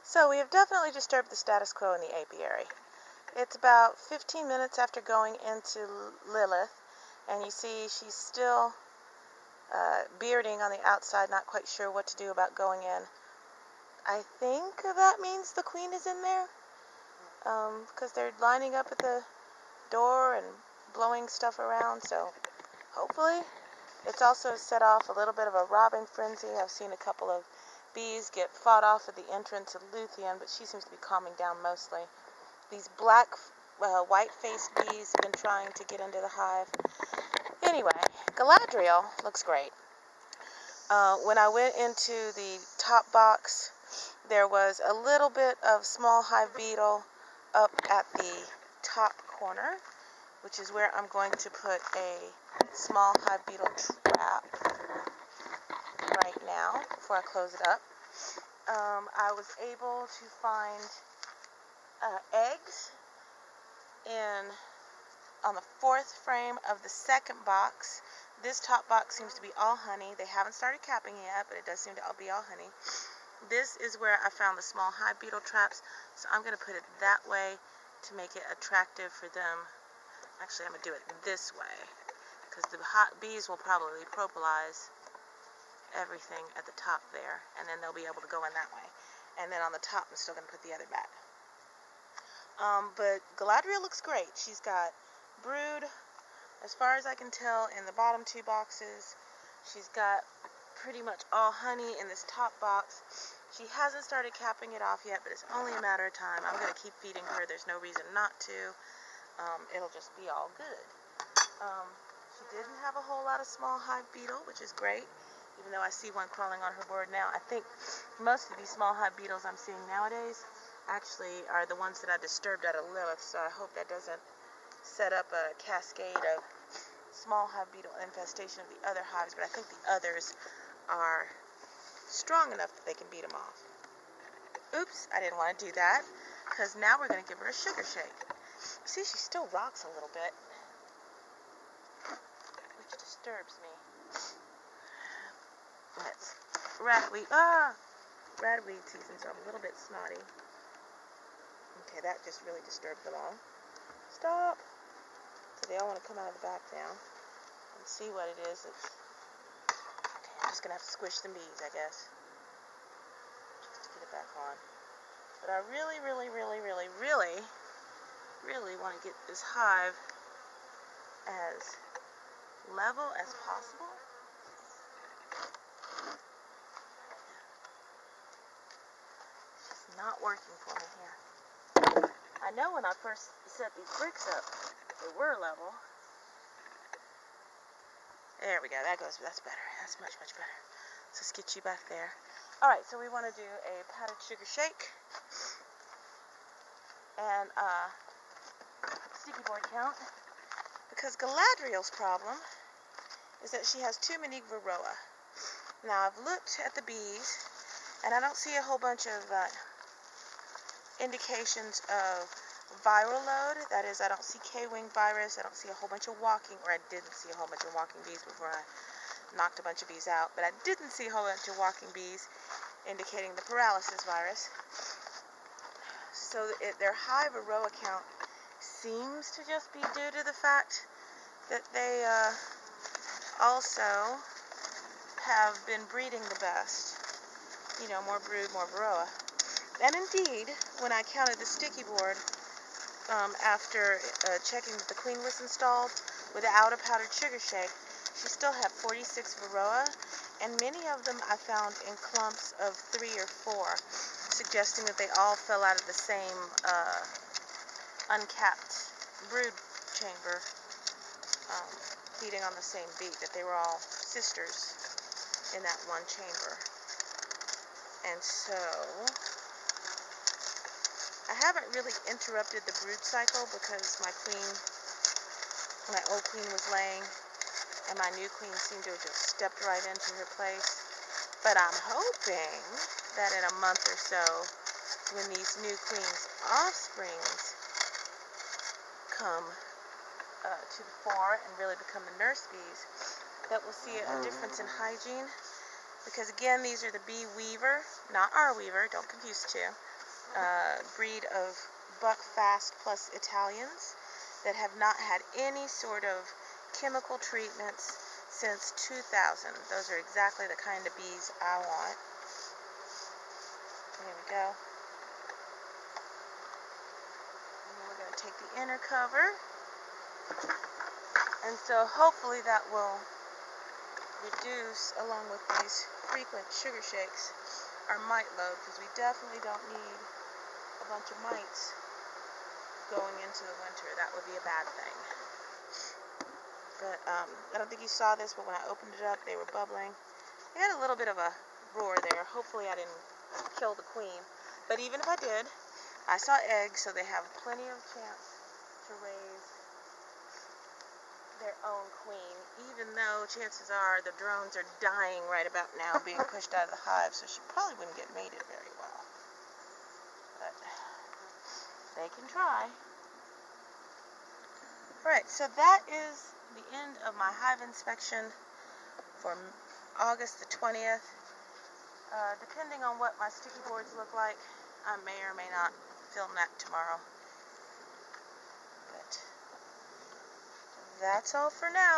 So we have definitely disturbed the status quo in the apiary. It's about 15 minutes after going into Lilith, and you see she's still bearding on the outside, not quite sure what to do about going in. I think that means the queen is in there, because they're lining up at the door and blowing stuff around, so hopefully. It's also set off a little bit of a robbing frenzy. I've seen a couple of bees get fought off at the entrance of Luthien, but she seems to be calming down mostly. These black, white-faced bees have been trying to get into the hive. Anyway, Galadriel looks great. When I went into the top box, there was a little bit of small hive beetle up at the top corner, which is where I'm going to put a small hive beetle trap right now before I close it up. I was able to find eggs on the fourth frame of the second box. This top box seems to be all honey. They haven't started capping yet, but it does seem to be all honey. This is where I found the small hive beetle traps, so I'm going to put it that way to make it attractive for them. Actually, I'm going to do it this way, because the hot bees will probably propolize everything at the top there, and then they'll be able to go in that way. And then on the top, I'm still going to put the other back. But Galadriel looks great. She's got brood, as far as I can tell, in the bottom two boxes. She's got pretty much all honey in this top box. She hasn't started capping it off yet, but it's only a matter of time. I'm going to keep feeding her. There's no reason not to. It'll just be all good. She didn't have a whole lot of small hive beetle, which is great, even though I see one crawling on her board now. I think most of these small hive beetles I'm seeing nowadays actually are the ones that I disturbed out of Lilith, so I hope that doesn't set up a cascade of small hive beetle infestation of the other hives, but I think the others are strong enough that they can beat them off. Oops, I didn't want to do that, because now we're going to give her a sugar shake. See, she still rocks a little bit, which disturbs me. Let's radweed season, so I'm a little bit snotty. Okay, that just really disturbed them all. Stop! So they all want to come out of the back now and see what it is. Okay, I'm just going to have to squish some bees, I guess, just to get it back on. But I really want to get this hive as level as possible. It's not working for me here. I know when I first set these bricks up, they were level. There we go. That's better. That's much better. So let's get you back there. Alright, so we want to do a powdered sugar shake and sticky board count, because Galadriel's problem is that she has too many varroa. Now, I've looked at the bees, and I don't see a whole bunch of indications of viral load. That is, I don't see K-wing virus. I don't see a whole bunch of walking, or I didn't see a whole bunch of walking bees before I knocked a bunch of bees out. But I didn't see a whole bunch of walking bees indicating the paralysis virus. So their high varroa count seems to just be due to the fact that they also have been breeding the best. You know, more brood, more varroa. And indeed, when I counted the sticky board after checking that the queen was installed without a powdered sugar shake, she still had 46 varroa, and many of them I found in clumps of 3 or 4, suggesting that they all fell out of the same uncapped brood chamber, feeding on the same beat, that they were all sisters in that one chamber. And so I haven't really interrupted the brood cycle because my old queen was laying, and my new queen seemed to have just stepped right into her place. But I'm hoping that in a month or so, when these new queen's offsprings come to the fore and really become the nurse bees, that we'll see a difference in hygiene. Because again, these are the bee weaver, not our weaver, don't confuse the two. breed of Buckfast plus Italians that have not had any sort of chemical treatments since 2000. Those are exactly the kind of bees I want. Here we go. And then we're going to take the inner cover. And so hopefully that will reduce, along with these frequent sugar shakes, our mite load, because we definitely don't need a bunch of mites going into the winter. That would be a bad thing. But I don't think you saw this, but when I opened it up, they were bubbling. They had a little bit of a roar there. Hopefully I didn't kill the queen. But even if I did, I saw eggs, so they have plenty of chance to raise their own queen, even though chances are the drones are dying right about now, being pushed out of the hive, so she probably wouldn't get mated very well. But they can try. Alright, so that is the end of my hive inspection for August the 20th. Depending on what my sticky boards look like, I may or may not film that tomorrow. But that's all for now.